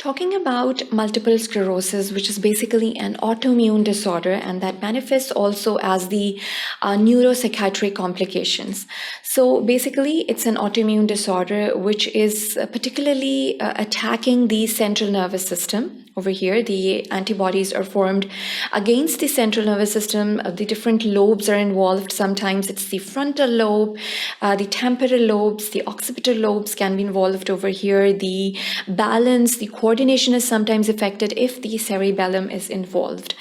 Talking about multiple sclerosis, which is basically an autoimmune disorder, and that manifests also as the neuropsychiatric complications. So basically, it's an autoimmune disorder which is particularly attacking the central nervous system. Over here, the antibodies are formed against the central nervous system. The different lobes are involved. Sometimes it's the frontal lobe, the temporal lobes, the occipital lobes can be involved over here. The balance, the coordination is sometimes affected if the cerebellum is involved.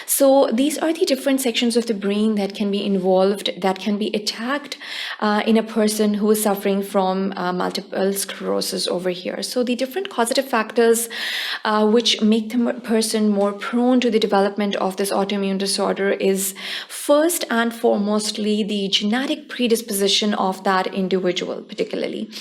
So these are the different sections of the brain that can be involved, that can be attacked in a person who is suffering from multiple sclerosis over here. So the different causative factors which make the person more prone to the development of this autoimmune disorder is first and foremostly the genetic predisposition of that individual particularly.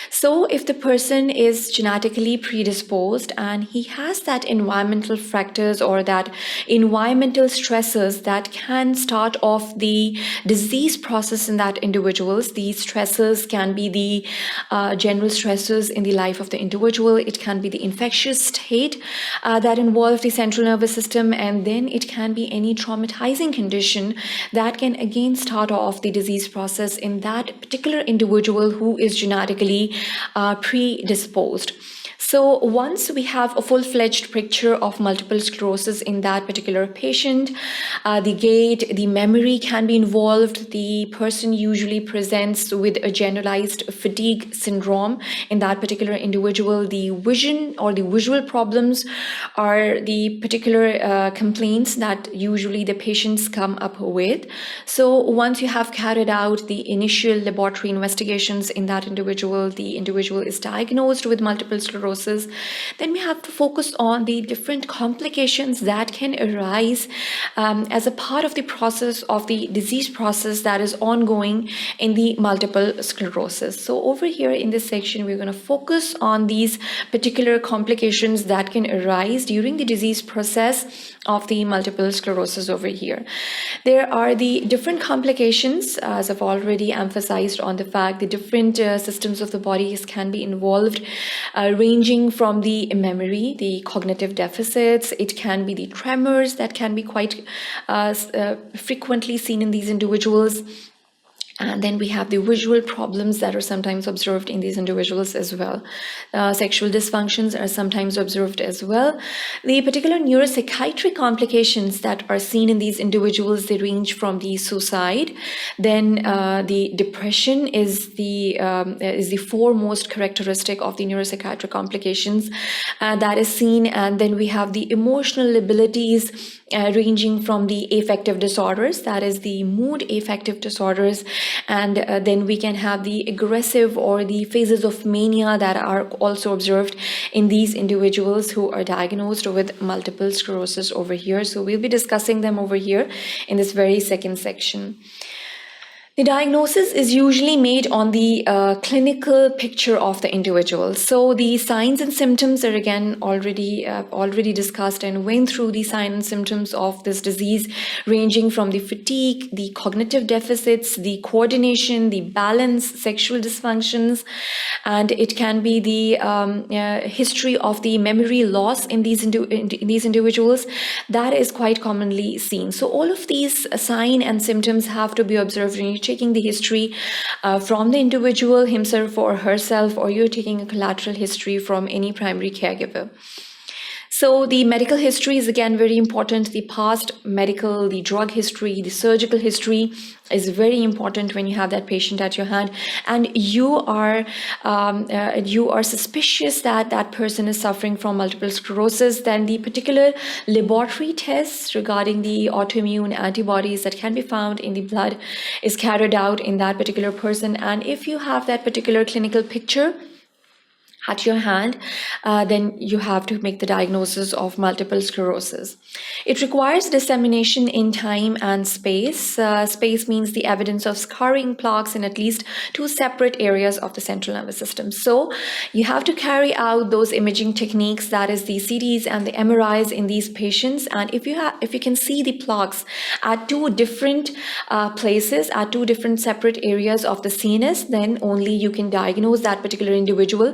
So if the person is genetically predisposed and he has that environmental factors or that environmental stresses that can start off the disease process in that individuals, these stresses can be the general stresses in the life of the individual. It can be the infectious state that involves the central nervous system, and then it can be any traumatizing condition that can again start off the disease process in that particular individual who is genetically predisposed. So once we have a full-fledged picture of multiple sclerosis in that particular patient, the gait, the memory can be involved. The person usually presents with a generalized fatigue syndrome in that particular individual. The vision or the visual problems are the particular complaints that usually the patients come up with. So once you have carried out the initial laboratory investigations in that individual, the individual is diagnosed with multiple sclerosis, then we have to focus on the different complications that can arise as a part of the process of the disease process that is ongoing in the multiple sclerosis. So over here in this section, we're going to focus on these particular complications that can arise during the disease process of the multiple sclerosis over here. There are the different complications, as I've already emphasized on the fact the different systems of the bodies can be involved, ranging from the memory, the cognitive deficits, it can be the tremors that can be quite frequently seen in these individuals. And then we have the visual problems that are sometimes observed in these individuals as well. Sexual dysfunctions are sometimes observed as well. The particular neuropsychiatric complications that are seen in these individuals, they range from the suicide. Then the depression is the foremost characteristic of the neuropsychiatric complications that is seen. And then we have the emotional labilities ranging from the affective disorders, that is the mood affective disorders, and then we can have the aggressive or the phases of mania that are also observed in these individuals who are diagnosed with multiple sclerosis over here. So we'll be discussing them over here in this very second section. The diagnosis is usually made on the clinical picture of the individual. So the signs and symptoms are again already discussed and went through the signs and symptoms of this disease, ranging from the fatigue, the cognitive deficits, the coordination, the balance, sexual dysfunctions, and it can be the history of the memory loss in these individuals that is quite commonly seen. So all of these signs and symptoms have to be observed when you're taking the history from the individual himself or herself, or you're taking a collateral history from any primary caregiver. So the medical history is again very important. The past medical, the drug history, the surgical history is very important when you have that patient at your hand and you are suspicious that that person is suffering from multiple sclerosis. Then the particular laboratory tests regarding the autoimmune antibodies that can be found in the blood is carried out in that particular person. And if you have that particular clinical picture at your hand, then you have to make the diagnosis of multiple sclerosis. It requires dissemination in time and space. Space means the evidence of scarring plaques in at least 2 separate areas of the central nervous system. So you have to carry out those imaging techniques, that is the CTs and the MRIs in these patients. And if you can see the plaques at 2 different places, at 2 different separate areas of the CNS, then only you can diagnose that particular individual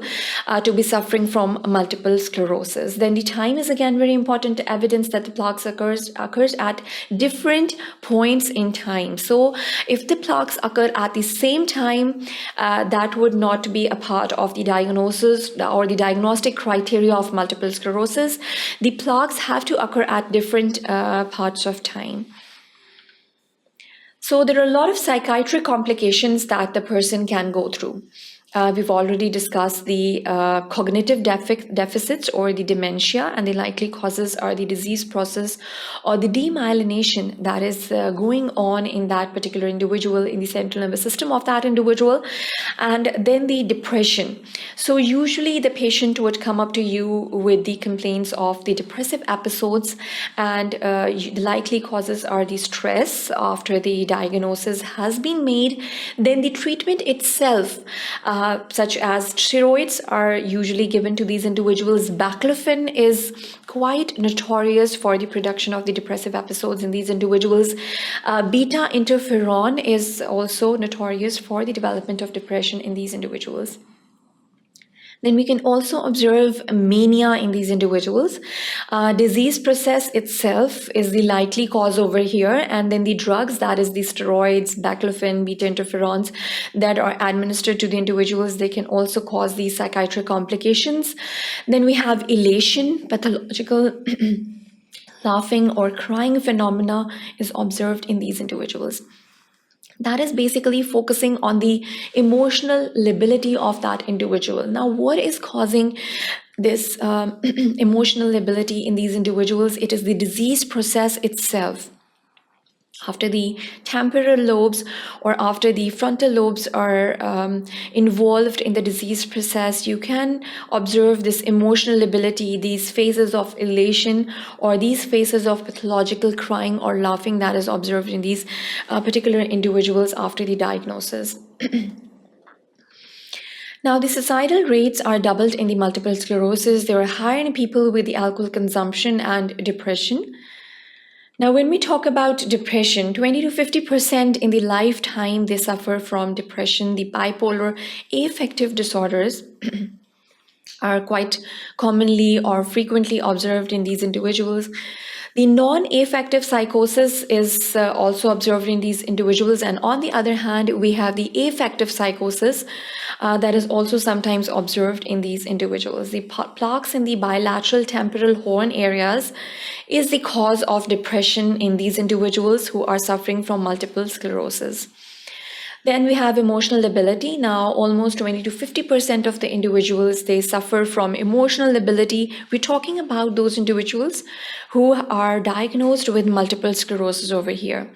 to be suffering from multiple sclerosis. Then the time is again very important evidence that the plaques occurs at different points in time. So if the plaques occur at the same time, that would not be a part of the diagnosis or the diagnostic criteria of multiple sclerosis. The plaques have to occur at different parts of time. So there are a lot of psychiatric complications that the person can go through. We've already discussed the cognitive deficits or the dementia, and the likely causes are the disease process or the demyelination that is going on in that particular individual, in the central nervous system of that individual, and then the depression. So usually the patient would come up to you with the complaints of the depressive episodes, and the likely causes are the stress after the diagnosis has been made. Then the treatment itself, such as steroids, are usually given to these individuals. Baclofen is quite notorious for the production of the depressive episodes in these individuals. Beta interferon is also notorious for the development of depression in these individuals. Then we can also observe mania in these individuals. Disease process itself is the likely cause over here, and then the drugs, that is the steroids, baclofen, beta interferons that are administered to the individuals, they can also cause these psychiatric complications. Then we have elation, pathological laughing or crying phenomena is observed in these individuals. That is basically focusing on the emotional lability of that individual. Now, what is causing this emotional lability in these individuals? It is the disease process itself. After the temporal lobes or after the frontal lobes are involved in the disease process, you can observe this emotional lability, these phases of elation or these phases of pathological crying or laughing that is observed in these particular individuals after the diagnosis. Now, the suicidal rates are doubled in the multiple sclerosis. They are higher in people with the alcohol consumption and depression. Now, when we talk about depression, 20 to 50% in the lifetime, they suffer from depression. The bipolar affective disorders are quite commonly or frequently observed in these individuals. The non-affective psychosis is also observed in these individuals, and on the other hand, we have the affective psychosis that is also sometimes observed in these individuals. The plaques in the bilateral temporal horn areas is the cause of depression in these individuals who are suffering from multiple sclerosis. Then we have emotional lability. Now, almost 20 to 50% of the individuals, they suffer from emotional lability. We're talking about those individuals who are diagnosed with multiple sclerosis over here.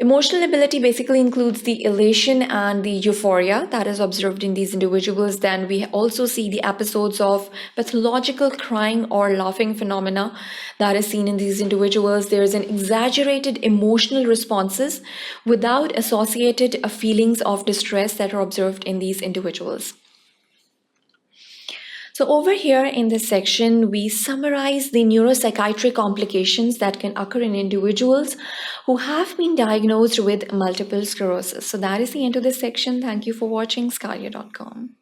Emotional lability basically includes the elation and the euphoria that is observed in these individuals. Then we also see the episodes of pathological crying or laughing phenomena that is seen in these individuals. There is an exaggerated emotional responses without associated feelings of distress that are observed in these individuals. So over here in this section, we summarize the neuropsychiatric complications that can occur in individuals who have been diagnosed with multiple sclerosis. So that is the end of this section. Thank you for watching sqadia.com.